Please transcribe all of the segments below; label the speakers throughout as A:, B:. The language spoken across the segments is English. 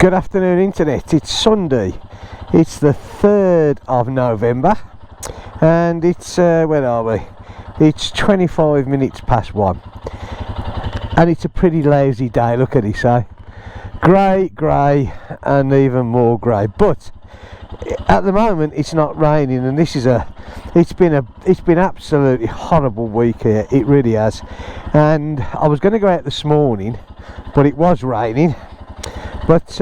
A: Good afternoon, internet. It's Sunday. It's the 3rd of November, and it's where are we? It's 25 minutes past 1, and it's a pretty lazy day. Look at this, eh? Grey, and even more grey. But at the moment, it's not raining, and this is it's been absolutely horrible week here. It really has. And I was going to go out this morning, but it was raining. But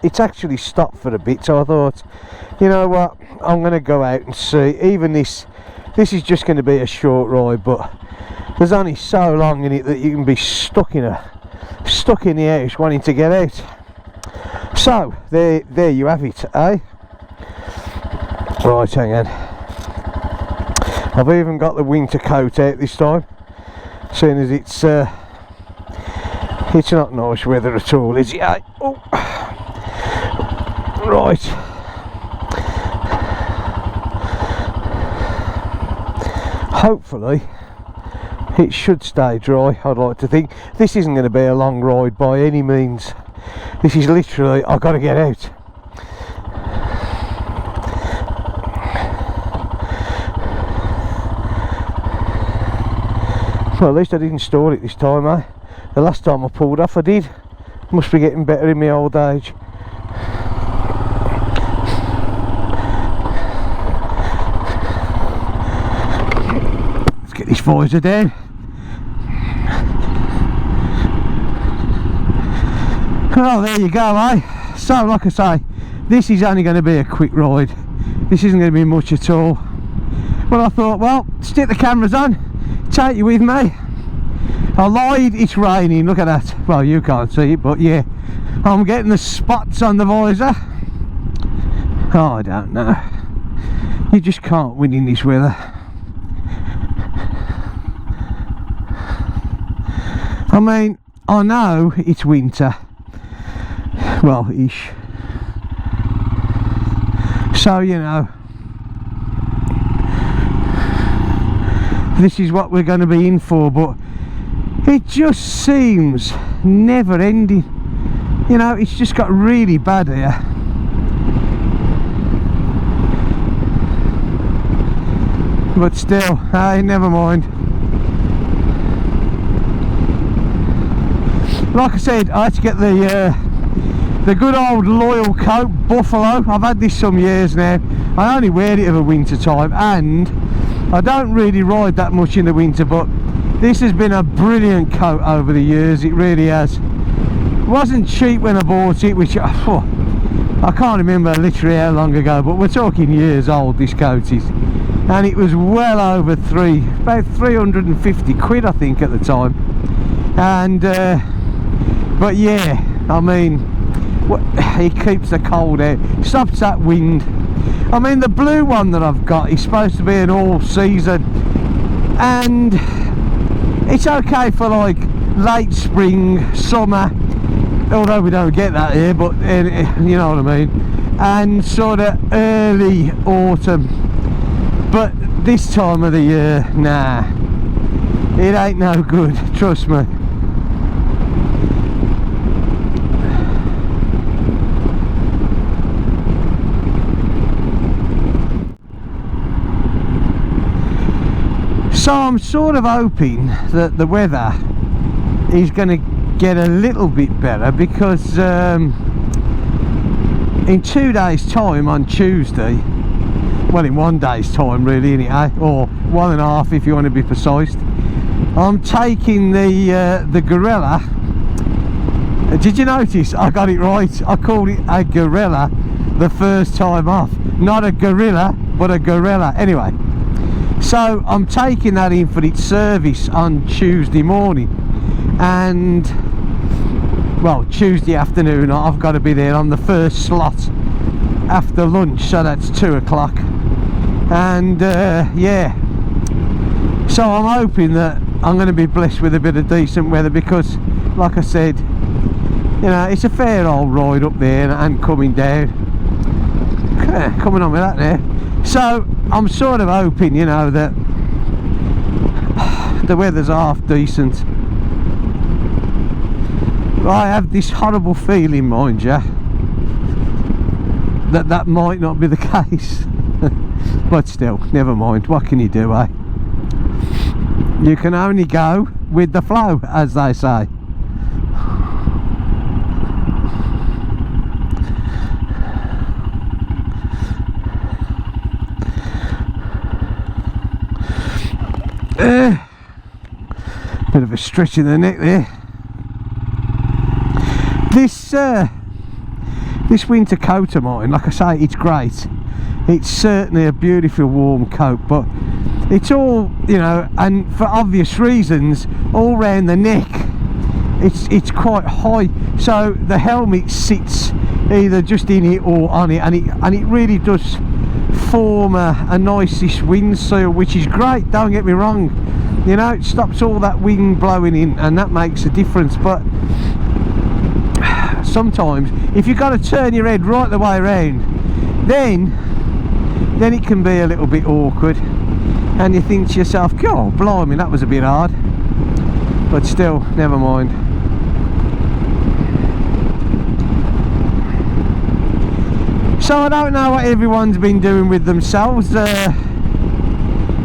A: it's actually stopped for a bit, so I thought, you know what, I'm going to go out and see. Even this is just going to be a short ride, but there's only so long in it that you can be stuck in the house wanting to get out. So there you have it, eh? Right, hang on. I've even got the winter coat out this time, seeing as it's not nice weather at all, is it? Oh. Right. Hopefully it should stay dry, I'd like to think. This isn't going to be a long ride by any means. This is literally, I've got to get out. Well, at least I didn't store it this time, eh? The last time I pulled off, I did. Must be getting better in my old age. Let's get this visor down. Well, there you go, eh? So, like I say, this is only going to be a quick ride. This isn't going to be much at all. But I thought, well, stick the cameras on, take you with me. I lied, it's raining, look at that. Well, you can't see it, but yeah, I'm getting the spots on the visor. Oh, I don't know. You just can't win in this weather. I mean, I know it's winter. Well, ish. So, you know, this is what we're going to be in for, but it just seems never ending. You know, it's just got really bad here. But still, hey, never mind. Like I said, I had to get the good old loyal coat, Buffalo. I've had this some years now. I only wear it in the winter time, and I don't really ride that much in the winter, but this has been a brilliant coat over the years, it really has. It wasn't cheap when I bought it, which I can't remember literally how long ago, but we're talking years old, this coat is. And it was well over about 350 quid, I think, at the time. And but yeah, I mean, it keeps the cold out, stops that wind. I mean, the blue one that I've got is supposed to be an all season, and it's okay for like late spring, summer, although we don't get that here, but you know what I mean, and sort of early autumn. But this time of the year, nah, it ain't no good, trust me. So I'm sort of hoping that the weather is going to get a little bit better, because in 2 days time, on Tuesday, well, in 1 day's time really, innit, or 1.5 if you want to be precise, I'm taking the gorilla. Did you notice I got it right? I called it a gorilla the first time off, not a gorilla but a gorilla. Anyway, so I'm taking that in for its service on Tuesday morning, and well, Tuesday afternoon I've got to be there on the first slot after lunch, so that's 2 o'clock. And yeah, so I'm hoping that I'm going to be blessed with a bit of decent weather, because like I said, you know, it's a fair old ride up there and coming down. Coming on with that there. So I'm sort of hoping, you know, that the weather's half decent. I have this horrible feeling, mind you, that might not be the case. But still, never mind. What can you do, eh? You can only go with the flow, as they say. Bit of a stretch in the neck there. This winter coat of mine, like I say, it's great. It's certainly a beautiful warm coat, but it's all, you know, and for obvious reasons, all round the neck it's quite high, so the helmet sits either just in it or on it, and it really does form a nice-ish windseal, which is great, don't get me wrong. You know, it stops all that wind blowing in, and that makes a difference. But sometimes if you've got to turn your head right the way around, then it can be a little bit awkward, and you think to yourself, God blimey, that was a bit hard. But still, never mind. So I don't know what everyone's been doing with themselves. The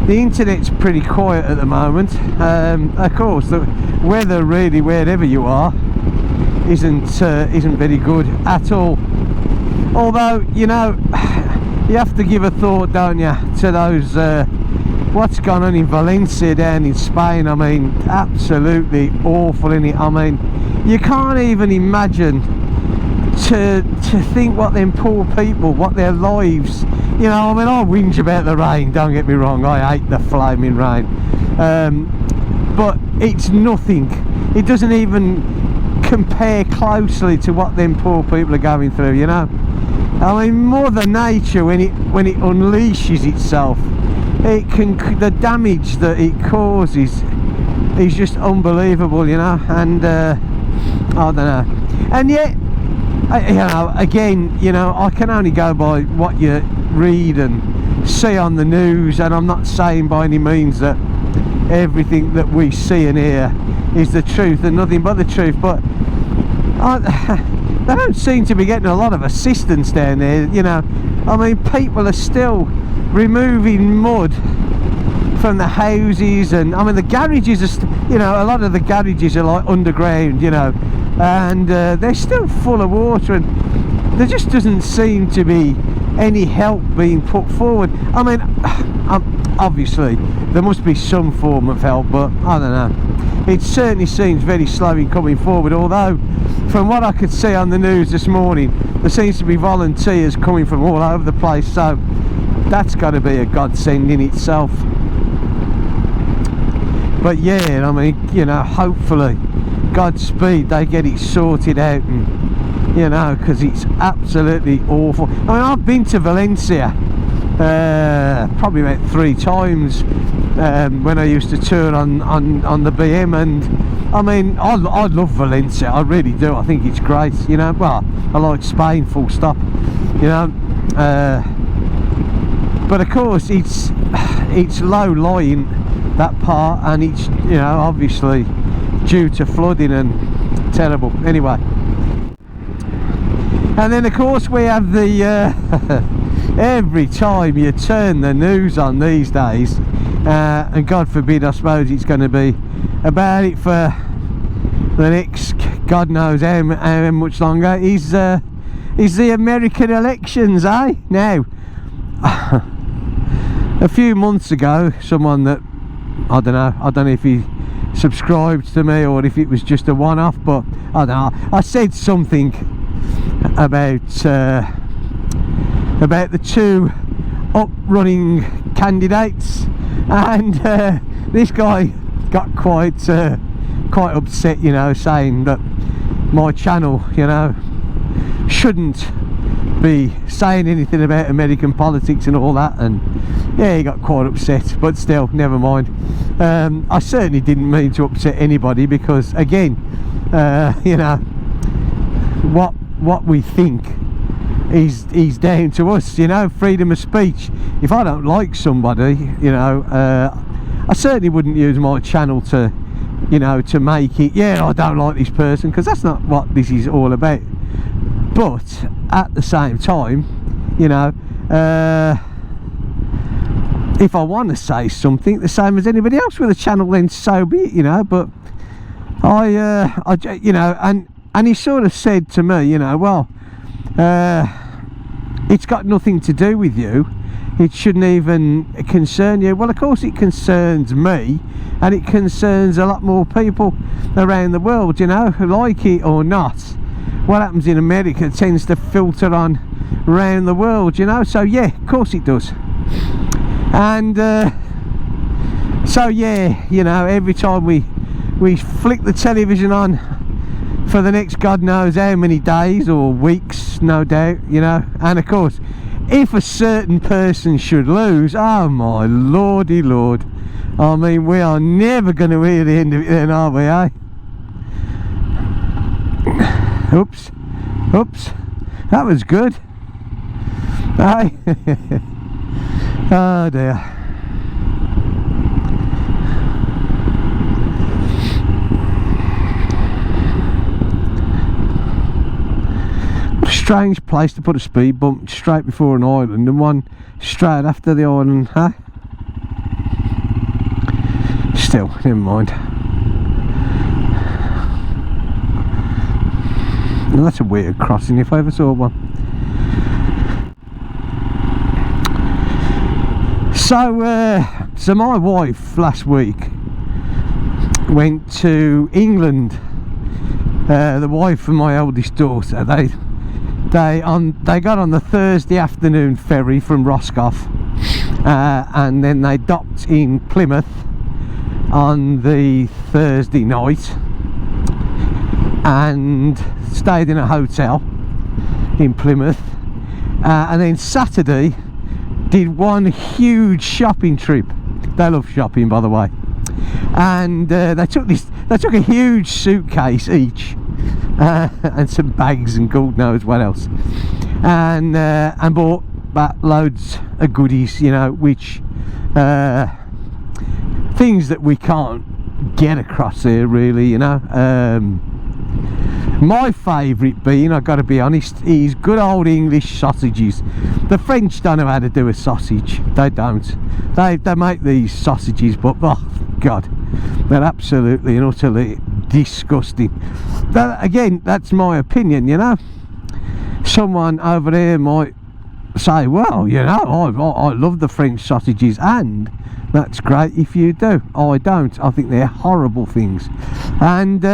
A: internet's pretty quiet at the moment. Of course, the weather really, wherever you are, isn't very good at all. Although, you know, you have to give a thought, don't you, to those what's gone on in Valencia down in Spain. I mean, absolutely awful, innit? I mean, you can't even imagine to think what them poor people, what their lives, you know. I mean, I whinge about the rain, don't get me wrong, I hate the flaming rain, but it's nothing. It doesn't even compare closely to what them poor people are going through, you know. I mean, Mother Nature, when it unleashes itself, the damage that it causes is just unbelievable, you know. And I don't know, and yet, you know, again, you know, I can only go by what you read and see on the news, and I'm not saying by any means that everything that we see and hear is the truth and nothing but the truth, but they don't seem to be getting a lot of assistance down there, you know. I mean, people are still removing mud from the houses, and I mean, the garages are, you know, a lot of the garages are like underground, you know, and they're still full of water, and there just doesn't seem to be any help being put forward. I mean, obviously there must be some form of help, but I don't know, it certainly seems very slow in coming forward. Although from what I could see on the news this morning, there seems to be volunteers coming from all over the place, so that's got to be a godsend in itself. But yeah, I mean, you know, hopefully, Godspeed, they get it sorted out, and you know, because it's absolutely awful. I mean, I've been to Valencia probably about 3 times when I used to tour on the BM, and I mean, I love Valencia, I really do. I think it's great, you know. Well, I like Spain, full stop, you know. But of course, it's low lying, that part, and it's, you know, obviously due to flooding and terrible. Anyway, and then of course we have the every time you turn the news on these days, and God forbid, I suppose it's going to be about it for the next God knows how much longer, is the American elections, eh? Now, a few months ago, someone that I don't know if he subscribed to me or if it was just a one-off, but I don't know, I said something about the 2 up-running candidates, and this guy got quite upset, you know, saying that my channel, you know, shouldn't be saying anything about American politics and all that, and yeah, he got quite upset. But still, never mind. I certainly didn't mean to upset anybody, because again, you know, what we think is down to us, you know, freedom of speech. If I don't like somebody, you know, I certainly wouldn't use my channel to you know, to make it, yeah, I don't like this person, because that's not what this is all about. But at the same time, you know, if I want to say something the same as anybody else with a channel, then so be it, you know. But I you know, and he sort of said to me, you know, well, it's got nothing to do with you, it shouldn't even concern you. Well, of course it concerns me, and it concerns a lot more people around the world, you know, like it or not. What happens in America tends to filter on around the world, you know. So yeah, of course it does. And so yeah, you know, every time we flick the television on for the next God knows how many days or weeks, no doubt, you know. And of course, if a certain person should lose, oh my lordy lord, I mean, we are never going to hear the end of it then, are we, eh? Oops, oops, that was good. Hey. Oh dear. What a strange place to put a speed bump straight before an island and one straight after the island, huh? Still, never mind. Well, that's a weird crossing if I ever saw one. So my wife last week went to England. The wife of my oldest daughter. They got on the Thursday afternoon ferry from Roscoff, and then they docked in Plymouth on the Thursday night and stayed in a hotel in Plymouth, and then Saturday did one huge shopping trip. They love shopping, by the way. And they took a huge suitcase each, and some bags and God knows what else, and bought back loads of goodies, you know, which things that we can't get across here, really, you know. My favourite being, I've got to be honest, is good old English sausages. The French don't know how to do a sausage. They don't. They make these sausages, but oh God, they're absolutely and utterly disgusting. That, again, that's my opinion, you know. Someone over there might say, well, you know, I love the French sausages, and that's great if you do. I don't. I think they're horrible things. And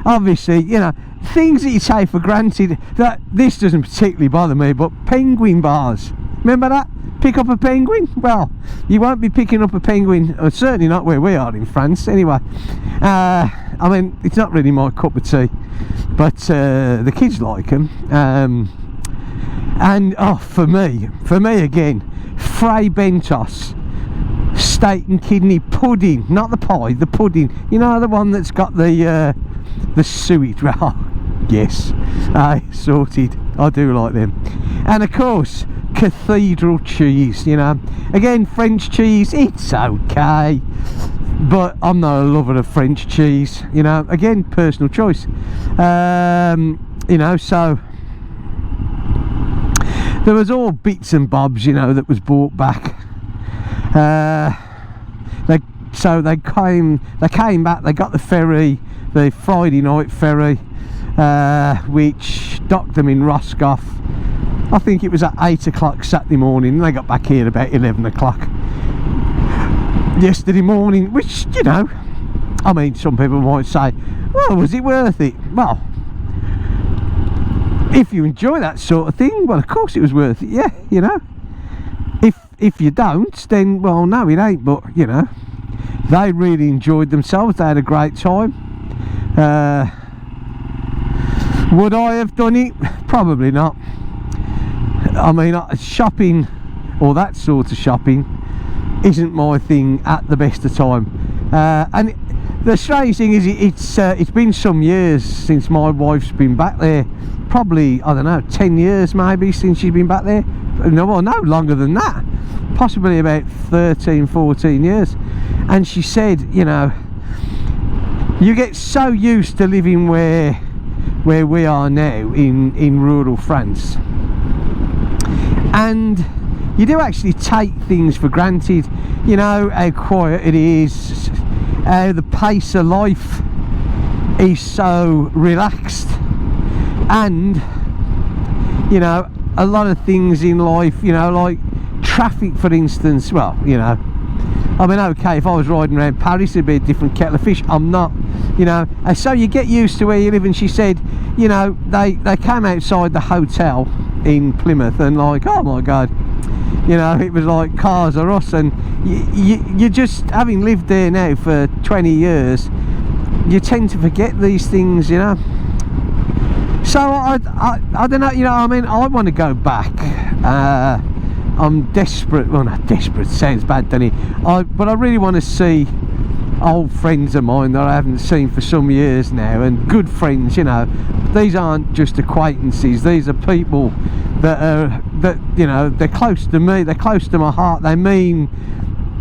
A: obviously, you know, things that you take for granted, that this doesn't particularly bother me, but penguin bars, remember that? Pick up a penguin? Well, you won't be picking up a penguin, or certainly not where we are in France anyway. I mean, it's not really my cup of tea, but the kids like them. And oh, for me again, Fray Bentos steak and kidney pudding, not the pie, the pudding, you know, the one that's got the suet. Oh, yes, sorted. I do like them. And of course, cathedral cheese, you know. Again, French cheese, it's okay, but I'm not a lover of French cheese, you know. Again, personal choice. You know, so there was all bits and bobs, you know, that was brought back. They came back. They got the ferry, the Friday night ferry, which docked them in Roscoff. I think it was at 8 o'clock Saturday morning, and they got back here about 11 o'clock yesterday morning, which, you know, I mean, some people might say, well, was it worth it? Well, if you enjoy that sort of thing, well, of course it was worth it, yeah, you know. If you don't, then, well, no, it ain't. But, you know, they really enjoyed themselves. They had a great time. Would I have done it? Probably not. I mean, shopping, or that sort of shopping, isn't my thing at the best of time. And the strange thing is, it's been some years since my wife's been back there. Probably, I don't know, 10 years maybe since she's been back there. No, well, no, longer than that. Possibly about 13, 14 years. And she said, you know, you get so used to living where we are now in rural France, and you do actually take things for granted. You know how quiet it is, how the pace of life is so relaxed, and you know, a lot of things in life, you know, like traffic for instance. Well, you know, I mean, okay, if I was riding around Paris it'd be a different kettle of fish. I'm not, you know, and so you get used to where you live. And she said, you know, they came outside the hotel in Plymouth and like, oh my god, you know, it was like Cars Are Us. And you just, having lived there now for 20 years, you tend to forget these things, you know. So I don't know, you know, I mean, I want to go back. I'm desperate. Well, not desperate, sounds bad, doesn't it? But I really want to see old friends of mine that I haven't seen for some years now, and good friends, you know. These aren't just acquaintances, these are people that you know, they're close to me, they're close to my heart, they mean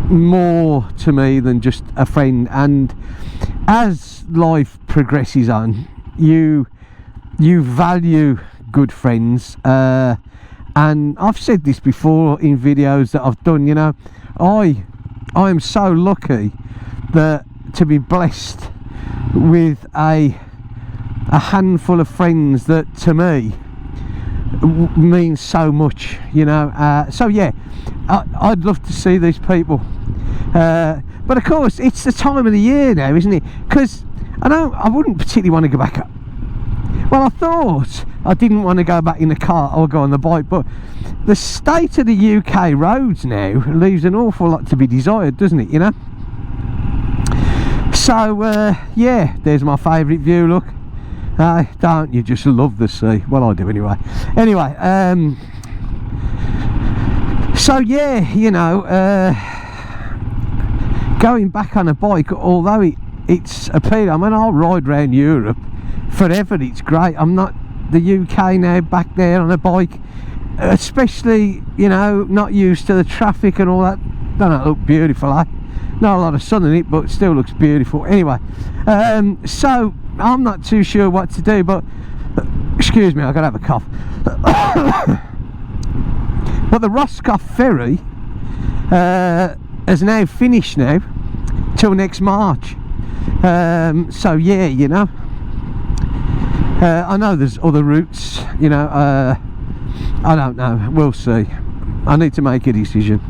A: more to me than just a friend. And as life progresses on, you value good friends, and I've said this before in videos that I've done, you know, I am so lucky that to be blessed with a handful of friends that to me means so much, you know. So yeah, I'd love to see these people, but of course it's the time of the year now, isn't it? Because I wouldn't particularly want to go back up. Well, I thought I didn't want to go back in the car or go on the bike, but the state of the UK roads now leaves an awful lot to be desired, doesn't it, you know? So yeah, there's my favourite view, look. Don't you just love the sea? Well, I do anyway. Anyway, so yeah, you know, going back on a bike, although it's appealing, I mean, I'll ride around Europe forever, it's great. I'm not the UK now, back there on a bike, especially, you know, not used to the traffic and all that. Don't it look beautiful, eh? Not a lot of sun in it, but it still looks beautiful. Anyway, so I'm not too sure what to do, but excuse me, I've got to have a cough. But the Roscoff ferry has now finished now till next March. So yeah, you know, I know there's other routes, you know. I don't know, we'll see. I need to make a decision.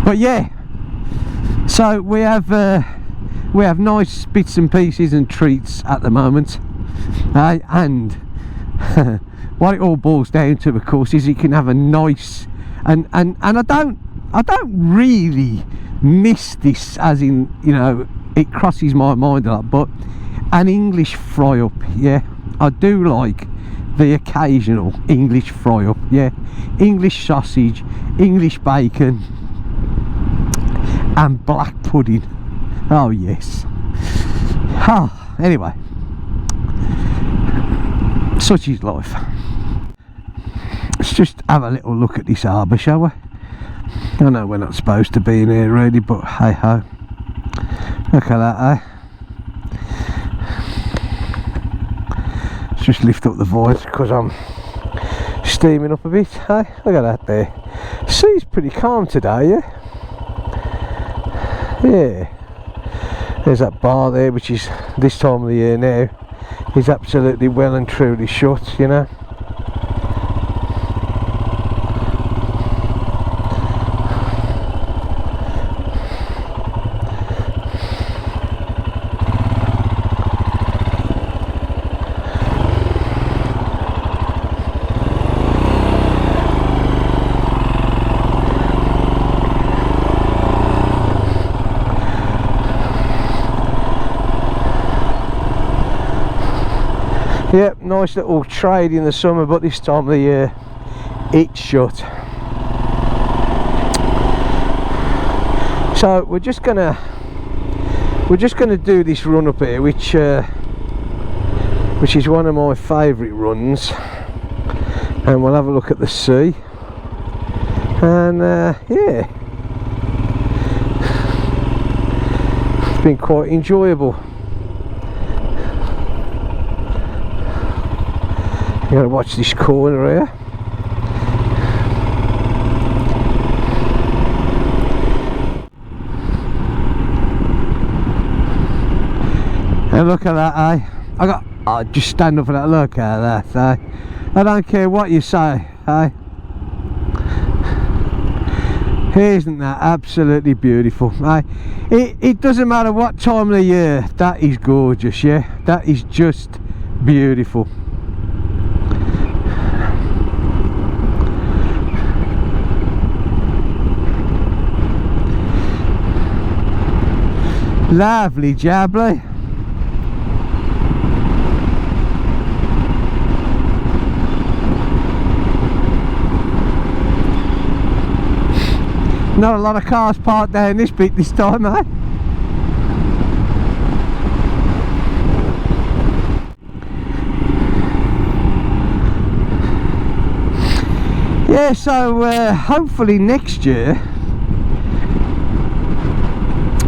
A: But yeah, so we have nice bits and pieces and treats at the moment, and what it all boils down to, of course, is you can have a nice and I don't really miss this, as in, you know, it crosses my mind a lot, but an English fry up. Yeah, I do like the occasional English fry up. Yeah, English sausage, English bacon and black pudding. Oh yes. Oh, anyway, such is life. Let's just have a little look at this harbour, shall we? I know we're not supposed to be in here really, but hey ho, look at that, eh? Let's just lift up the voice because I'm steaming up a bit, hey? Look at that there. Sea's pretty calm today, yeah? Yeah. There's that bar there, which is, this time of the year now, is absolutely well and truly shut, you know. Yep, nice little trade in the summer, but this time of the year it's shut. So we're just gonna do this run up here, which is one of my favourite runs, and we'll have a look at the sea. And yeah, it's been quite enjoyable. gotta watch this corner here. And look at that, eh? Just stand up for that, look at that, eh? I don't care what you say, eh? Isn't that absolutely beautiful, eh? It doesn't matter what time of the year, that is gorgeous, yeah? That is just beautiful. Lovely jubbly. Not a lot of cars parked down this bit this time, eh? Yeah, so hopefully next year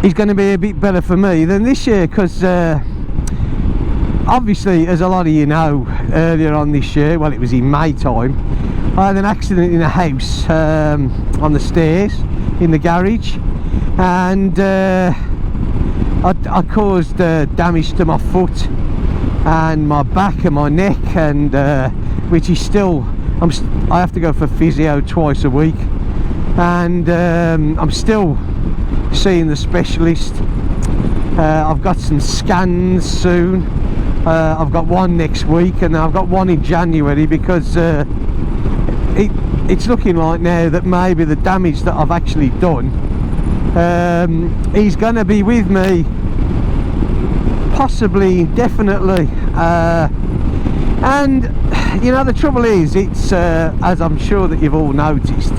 A: is going to be a bit better for me than this year, because obviously, as a lot of you know, earlier on this year, well, it was in May time, I had an accident in a house on the stairs in the garage, and I caused damage to my foot and my back and my neck, and which is still, I have to go for physio twice a week, and I'm still seeing the specialist. I've got some scans soon. I've got one next week, and I've got one in January, because it's looking like now that maybe the damage that I've actually done, he's going to be with me possibly indefinitely, and you know, the trouble is, it's as I'm sure that you've all noticed,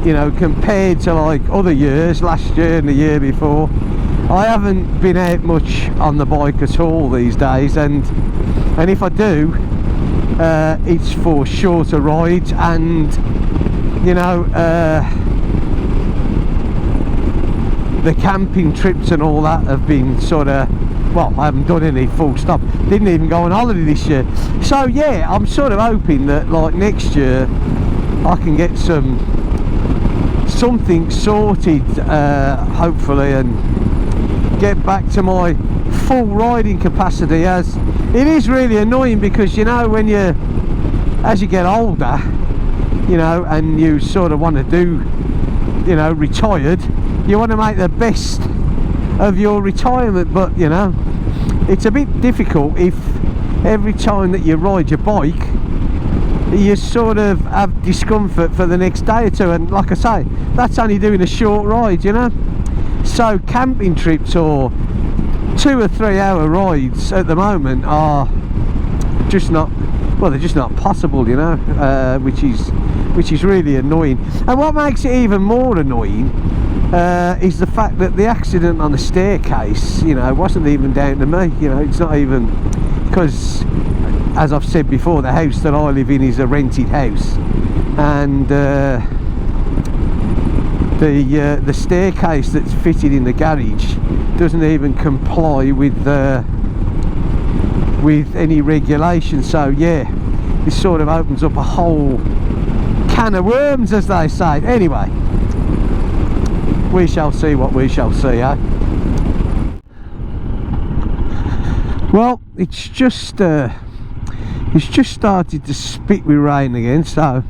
A: you know, compared to like other years, last year and the year before, I haven't been out much on the bike at all these days, and if I do, it's for shorter rides, and you know, the camping trips and all that have been sort of, well, I haven't done any, full stop. Didn't even go on holiday this year. So yeah, I'm sort of hoping that like next year I can get something sorted, hopefully, and get back to my full riding capacity. As it is really annoying, because you know, when as you get older, you know, and you sort of want to do, you know, retired, you want to make the best of your retirement, but you know, it's a bit difficult if every time that you ride your bike you sort of have discomfort for the next day or two, and like I say, that's only doing a short ride, you know. So camping trips or 2 or 3 hour rides at the moment are just not, well, they're just not possible, you know, which is really annoying. And what makes it even more annoying is the fact that the accident on the staircase, you know, wasn't even down to me. You know, it's not even, because as I've said before, the house that I live in is a rented house, and the staircase that's fitted in the garage doesn't even comply with any regulations. So yeah, this sort of opens up a whole can of worms, as they say. Anyway, we shall see what we shall see, eh? Well, it's just started to spit with rain again, so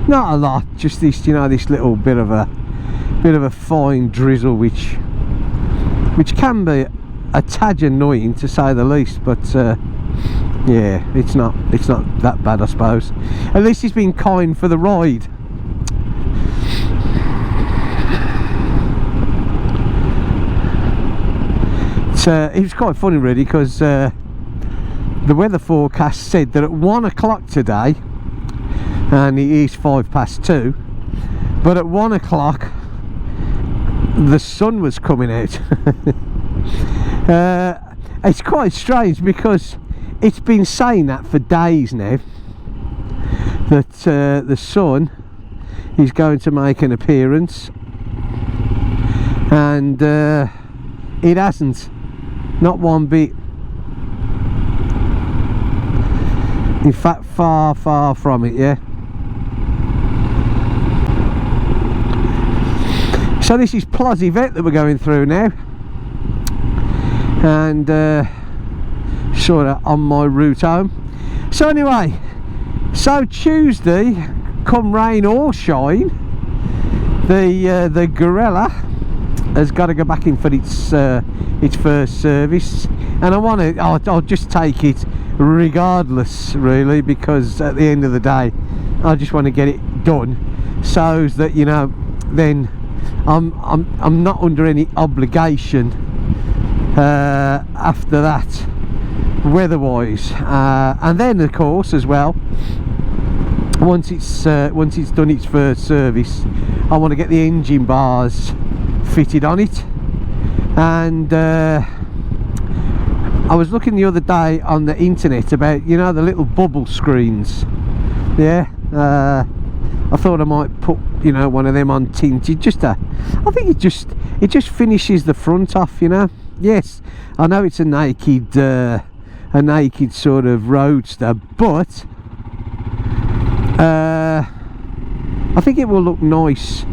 A: not a lot, just this, you know, this little bit of a fine drizzle, which can be a tad annoying, to say the least, but yeah, it's not that bad, I suppose. At least it's been kind for the ride. It was quite funny really, because the weather forecast said that at 1 o'clock today, and it is 2:05, but at 1 o'clock the sun was coming out. It's quite strange, because it's been saying that for days now, that the sun is going to make an appearance, and it hasn't, not one bit. In fact, far from it, yeah. So this is Plozivette that we're going through now, and sort of on my route home. So anyway, so Tuesday, come rain or shine, the Gorilla has got to go back in for its first service, and I'll just take it regardless, really, because at the end of the day I just want to get it done, so that, you know, then I'm not under any obligation after that, weather-wise, and then of course as well, once it's done its first service, I want to get the engine bars fitted on it. And I was looking the other day on the internet about, you know, the little bubble screens, yeah. I thought I might put, you know, one of them on tinted, I think it just finishes the front off, you know. Yes, I know it's a naked sort of roadster, but I think it will look nice,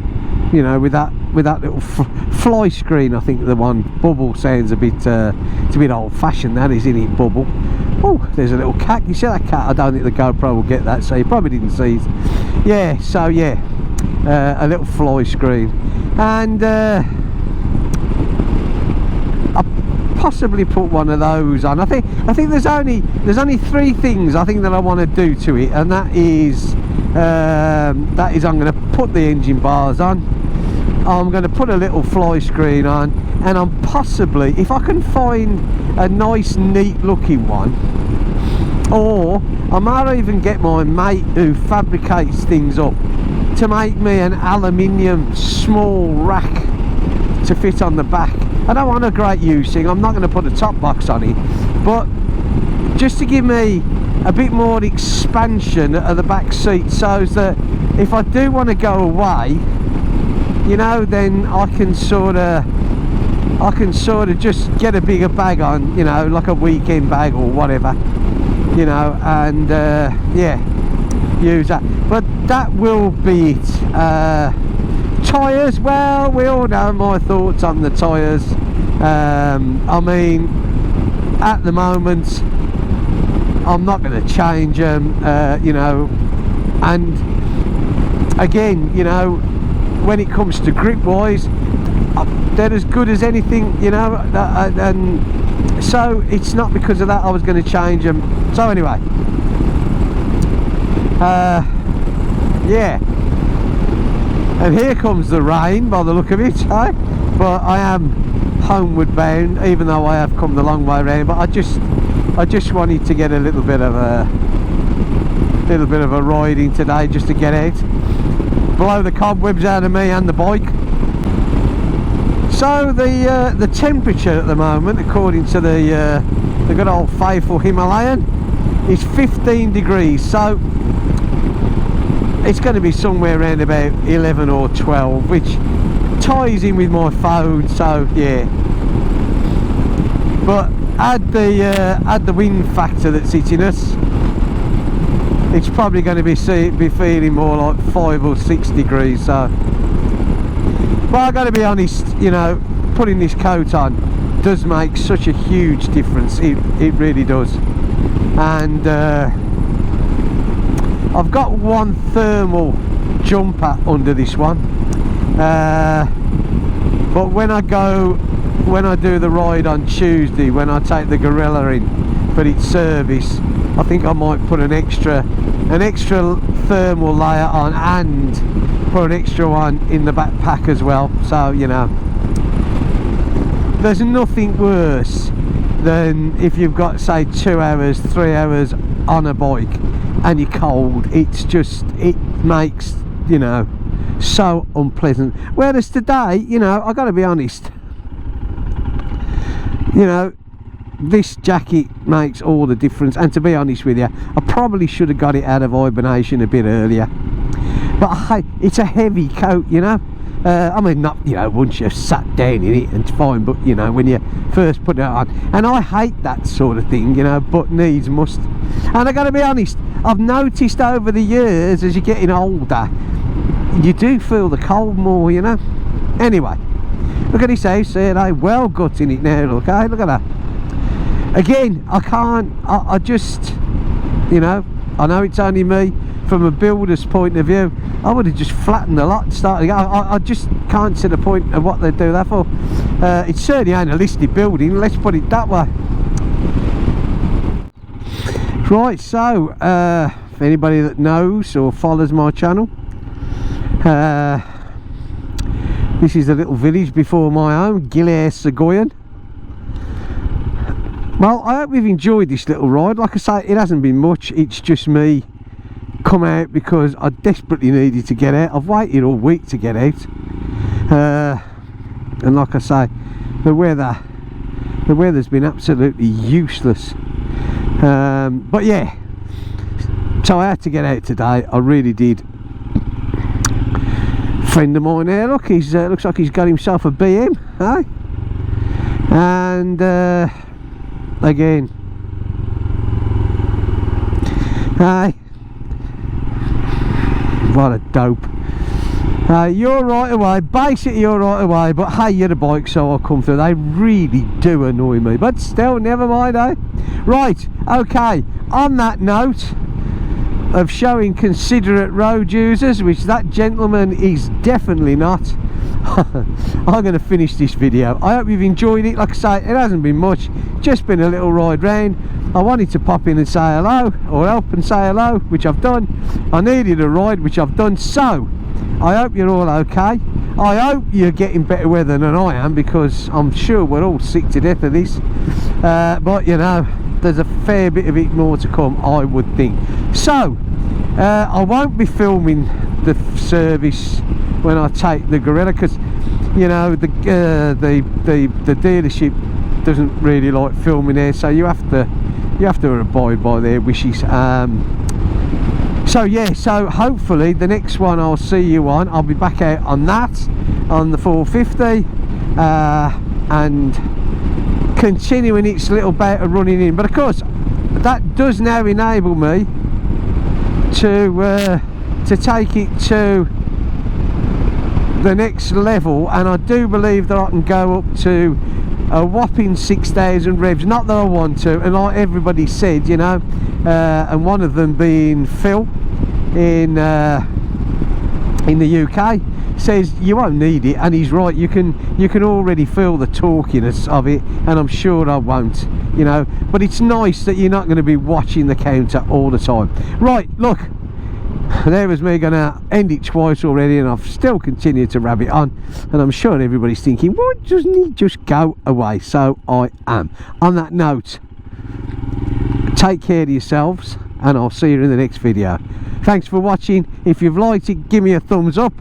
A: you know, with that little fly screen. I think the one bubble sounds a bit it's a bit old-fashioned, that is, isn't it? Bubble. Oh, there's a little cat. You see that cat? I don't think the GoPro will get that, so you probably didn't see it. Yeah, so yeah, a little fly screen, and I'll possibly put one of those on. I think there's only three things I think that I want to do to it, and that is I'm going to put the engine bars on, I'm going to put a little fly screen on, and I'm possibly, if I can find a nice neat looking one, or I might even get my mate who fabricates things up to make me an aluminium small rack to fit on the back. I don't want a great using, I'm not going to put a top box on it, but just to give me a bit more expansion at the back seat, so that if I do want to go away, you know, then I can sort of just get a bigger bag on, you know, like a weekend bag or whatever, you know, and yeah, use that. But that will be it. Tyres, well, we all know my thoughts on the tyres. I mean, at the moment I'm not going to change them, you know, and again, you know, when it comes to grip wise, they're as good as anything, you know, and so it's not because of that I was going to change them. So anyway, yeah, and here comes the rain by the look of it, eh? But I am homeward bound, even though I have come the long way around. But I just wanted to get a little bit of a riding today, just to get out, blow the cobwebs out of me and the bike. So the temperature at the moment, according to the good old faithful Himalayan, is 15 degrees. So it's going to be somewhere around about 11 or 12, which ties in with my phone. So yeah, but add the wind factor that's hitting us, it's probably going to be feeling more like 5 or 6 degrees. So, but I got to be honest, you know, putting this coat on does make such a huge difference. It really does. And I've got one thermal jumper under this one, but when I do the ride on Tuesday, when I take the Gorilla in for its service, I think I might put an extra thermal layer on, and put an extra one in the backpack as well. So, you know, there's nothing worse than if you've got, say, 2 hours, 3 hours on a bike and you're cold. It's just, it makes, you know, so unpleasant. Whereas today, you know, I got to be honest, you know, this jacket makes all the difference. And to be honest with you, I probably should have got it out of hibernation a bit earlier, but it's a heavy coat, you know, I mean, not, you know, once you've sat down in it and it's fine, but you know, when you first put it on, and I hate that sort of thing, you know, but needs must. And I gotta be honest, I've noticed over the years, as you're getting older, you do feel the cold more, you know. Anyway, look at this house here, eh? Well gutting it now, look, eh? Look at that. Again, I just, you know it's only me. From a builder's point of view, I would have just flattened the lot and started again. I just can't see the point of what they do that for. It's certainly ain't a listed building, let's put it that way. Right, so if anybody that knows or follows my channel, this is a little village before my home, Gillier-Sagoyen. Well, I hope you've enjoyed this little ride. Like I say, it hasn't been much, it's just me come out because I desperately needed to get out. I've waited all week to get out, and like I say, the weather's been absolutely useless, but yeah, so I had to get out today. I really did. Friend of mine there, look, he's looks like he's got himself a BM, eh? And again, hey, what a dope. You're right away, basically you're right away, but hey, you're the bike, so I'll come through. They really do annoy me, but still, never mind, eh? Right, okay, on that note of showing considerate road users, which that gentleman is definitely not, I'm going to finish this video. I hope you've enjoyed it. Like I say, it hasn't been much, just been a little ride round. I wanted to pop in and say hello, or help and say hello, which I've done. I needed a ride, which I've done. So I hope you're all okay. I hope you're getting better weather than I am, because I'm sure we're all sick to death of this, but you know, there's a fair bit of it more to come, I would think. So I won't be filming the service when I take the Gorilla, because you know the dealership doesn't really like filming there, so you have to abide by their wishes. So yeah, so hopefully the next one I'll see you on, I'll be back out on that, on the 450, and continuing its little bout of running in. But of course, that does now enable me to take it to the next level, and I do believe that I can go up to a whopping 6,000 revs. Not that I want to, and like everybody said, you know, and one of them being Phil in the UK says you won't need it, and he's right. You can already feel the torquiness of it, and I'm sure I won't, you know, but it's nice that you're not going to be watching the counter all the time. Right, look, there was me gonna end it twice already, and I've still continued to rabbit on, and I'm sure everybody's thinking, why doesn't he just go away? So I am. On that note, take care of yourselves, and I'll see you in the next video. Thanks for watching. If you've liked it, give me a thumbs up.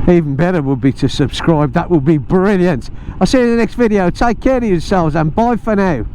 A: Even better would be to subscribe. That would be brilliant. I'll see you in the next video. Take care of yourselves, and bye for now.